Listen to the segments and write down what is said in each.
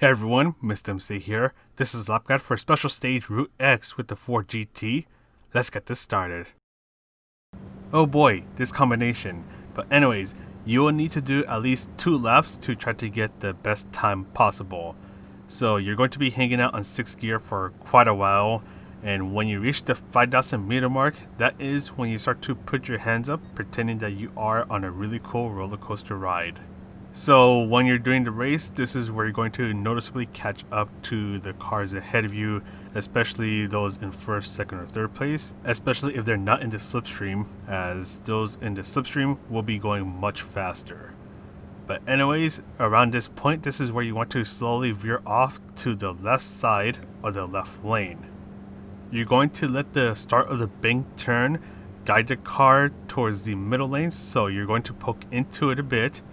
Hey everyone, Mr. MC here. This is Lap Guide for Special Stage Route X with the Ford GT. Let's get this started. Oh boy, this combination. But anyways, you will need to do at least 2 laps to try to get the best time possible. So you're going to be hanging out on 6th gear for quite a while, and when you reach the 5,000 meter mark, that is when you start to put your hands up pretending that you are on a really cool roller coaster ride. So when you're doing the race, this is where you're going to noticeably catch up to the cars ahead of you, especially those in 1st, 2nd, or 3rd place, especially if they're not in the slipstream, as those in the slipstream will be going much faster. But anyways, around this point, this is where you want to slowly veer off to the left side of the left lane. You're going to let the start of the bank turn guide the car towards the middle lane, so you're going to poke into it a bit,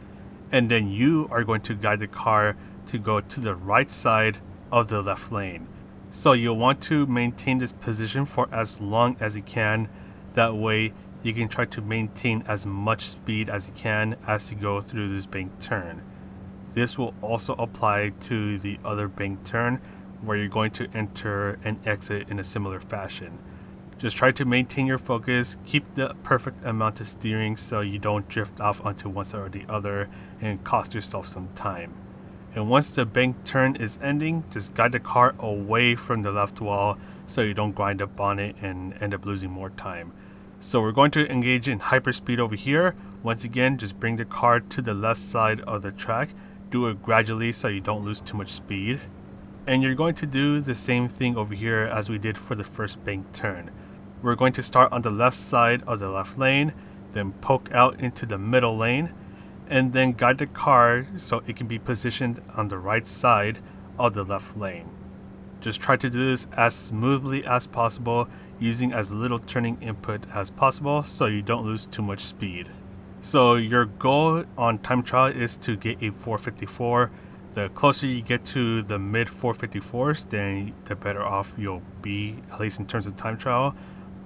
and then you are going to guide the car to go to the right side of the left lane. So you'll want to maintain this position for as long as you can. That way you can try to maintain as much speed as you can as you go through this bank turn. This will also apply to the other bank turn where you're going to enter and exit in a similar fashion. Just try to maintain your focus, keep the perfect amount of steering so you don't drift off onto one side or the other and cost yourself some time. And once the bank turn is ending, just guide the car away from the left wall so you don't grind up on it and end up losing more time. So we're going to engage in hyperspeed over here. Once again, just bring the car to the left side of the track. Do it gradually so you don't lose too much speed. And you're going to do the same thing over here as we did for the first bank turn. We're going to start on the left side of the left lane, then poke out into the middle lane, and then guide the car so it can be positioned on the right side of the left lane. Just try to do this as smoothly as possible, using as little turning input as possible so you don't lose too much speed. So your goal on time trial is to get a 454. The closer you get to the mid 454s, then the better off you'll be, at least in terms of time trial.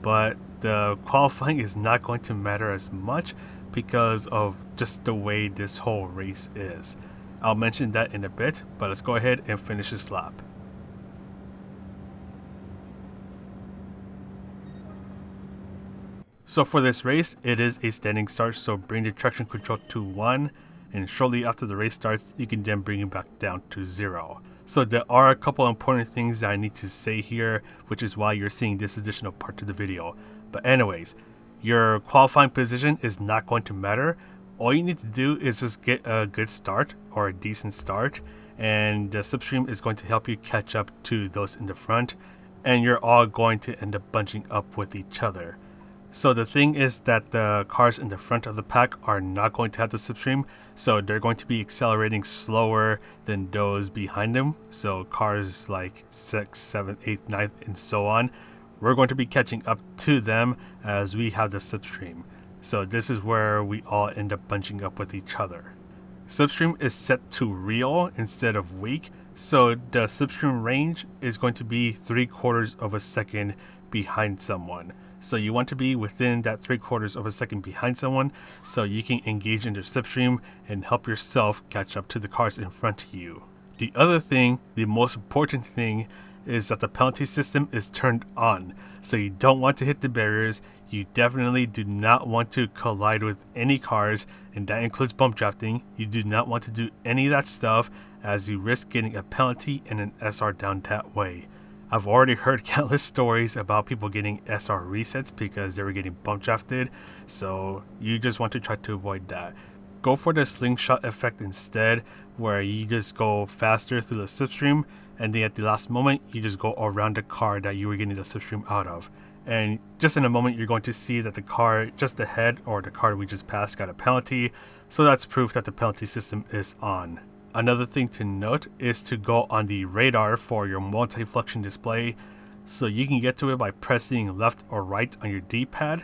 But the qualifying is not going to matter as much because of just the way this whole race is. I'll mention that in a bit, but let's go ahead and finish this lap. So for this race, it is a standing start, so bring the traction control to 1, and shortly after the race starts, you can then bring it back down to 0. So there are a couple important things that I need to say here, which is why you're seeing this additional part to the video. But anyways, your qualifying position is not going to matter. All you need to do is just get a good start or a decent start, and the slipstream is going to help you catch up to those in the front, and you're all going to end up bunching up with each other. So the thing is that the cars in the front of the pack are not going to have the slipstream, so they're going to be accelerating slower than those behind them. So cars like 6, 7, 8, 9, and so on, we're going to be catching up to them as we have the slipstream. So this is where we all end up bunching up with each other. Slipstream is set to real instead of weak, so the slipstream range is going to be 3/4 of a second behind someone. So you want to be within that 3/4 of a second behind someone so you can engage in their slipstream and help yourself catch up to the cars in front of you. The other thing, the most important thing, is that the penalty system is turned on. So you don't want to hit the barriers. You definitely do not want to collide with any cars, and that includes bump drafting. You do not want to do any of that stuff as you risk getting a penalty and an SR down that way. I've already heard countless stories about people getting SR resets because they were getting bump drafted, so you just want to try to avoid that. Go for the slingshot effect instead, where you just go faster through the slipstream, and then at the last moment, you just go around the car that you were getting the slipstream out of. And just in a moment, you're going to see that the car just ahead, or the car we just passed, got a penalty, so that's proof that the penalty system is on. Another thing to note is to go on the radar for your multi-function display, so you can get to it by pressing left or right on your D-pad,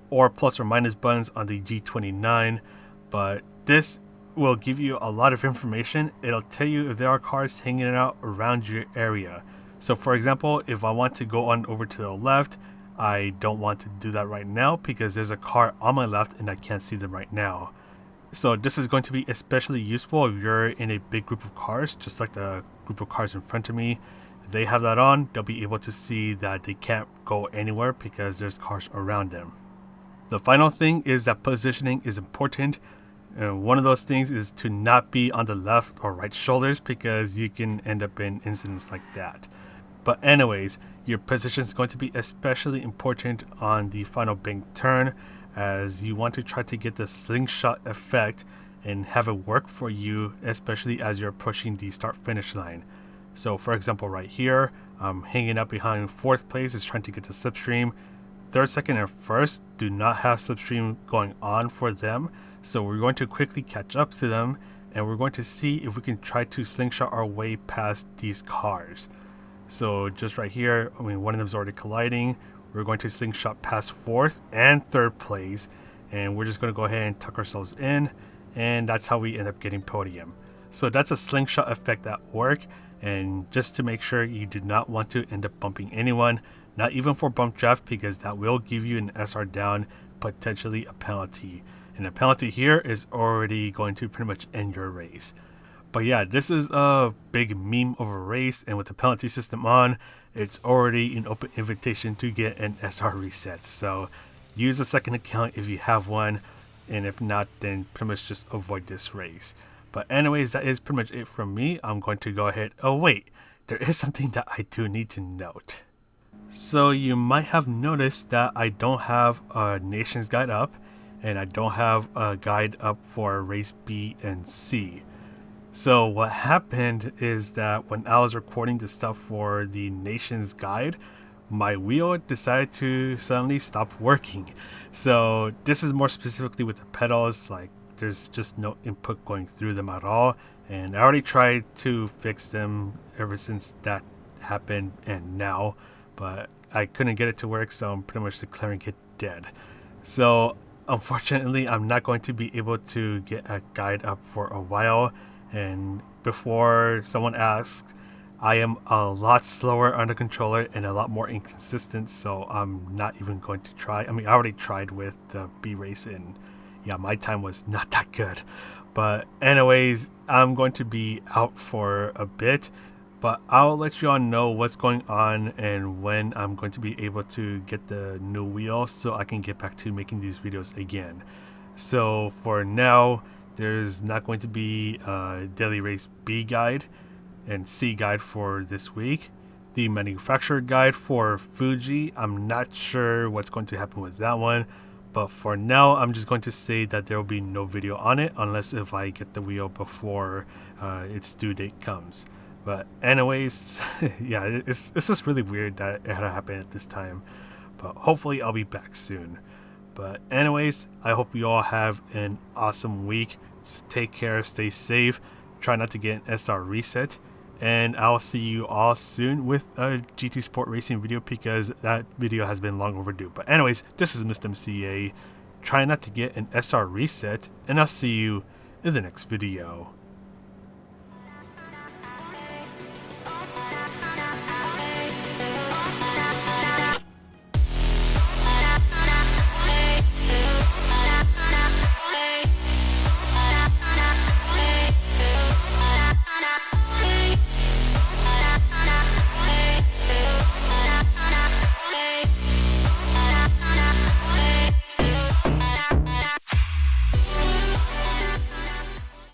or plus or minus buttons on the G29, but this will give you a lot of information. It'll tell you if there are cars hanging out around your area. So for example, if I want to go on over to the left, I don't want to do that right now because there's a car on my left and I can't see them right now. So this is going to be especially useful if you're in a big group of cars, just like the group of cars in front of me, they have that on, they'll be able to see that they can't go anywhere because there's cars around them. The final thing is that positioning is important. One of those things is to not be on the left or right shoulders because you can end up in incidents like that. But anyways, your position is going to be especially important on the final big turn, as you want to try to get the slingshot effect and have it work for you, especially as you're approaching the start finish line. So for example, right here, I'm hanging up behind 4th place is trying to get the slipstream. 3rd, 2nd, and 1st do not have slipstream going on for them. So we're going to quickly catch up to them, and we're going to see if we can try to slingshot our way past these cars. So just right here, one of them is already colliding. We're going to slingshot past 4th and 3rd place, and we're just going to go ahead and tuck ourselves in, and that's how we end up getting podium. So that's a slingshot effect at work, and just to make sure you do not want to end up bumping anyone, not even for bump draft, because that will give you an SR down, potentially a penalty. And the penalty here is already going to pretty much end your race. But yeah, this is a big meme of a race, and with the penalty system on, it's already an open invitation to get an SR reset. So use a second account if you have one, and if not, then pretty much just avoid this race. But anyways, that is pretty much it from me. I'm going to go ahead. Oh wait, there is something that I do need to note. So you might have noticed that I don't have a Nations guide up, and I don't have a guide up for race B and C. So what happened is that when I was recording the stuff for the Nations guide, my wheel decided to suddenly stop working. So this is more specifically with the pedals, like there's just no input going through them at all. And I already tried to fix them ever since that happened and now, but I couldn't get it to work, so I'm pretty much declaring it dead. So unfortunately, I'm not going to be able to get a guide up for a while. And before someone asks, I am a lot slower on the controller and a lot more inconsistent, so I'm not even going to try. I already tried with the B race, and yeah, my time was not that good. But anyways, I'm going to be out for a bit, but I'll let you all know what's going on and when I'm going to be able to get the new wheel so I can get back to making these videos again. So for now, there's not going to be a daily race B guide and C guide for this week. The manufacturer guide for Fuji, I'm not sure what's going to happen with that one, but for now I'm just going to say that there will be no video on it unless if I get the wheel before its due date comes. But anyways, yeah, it's just really weird that it had to happen at this time, but hopefully I'll be back soon. But anyways, I hope you all have an awesome week. Just take care, stay safe, try not to get an SR reset, and I'll see you all soon with a GT Sport Racing video because that video has been long overdue. But anyways, this is Mr. MCA. Try not to get an SR reset, and I'll see you in the next video.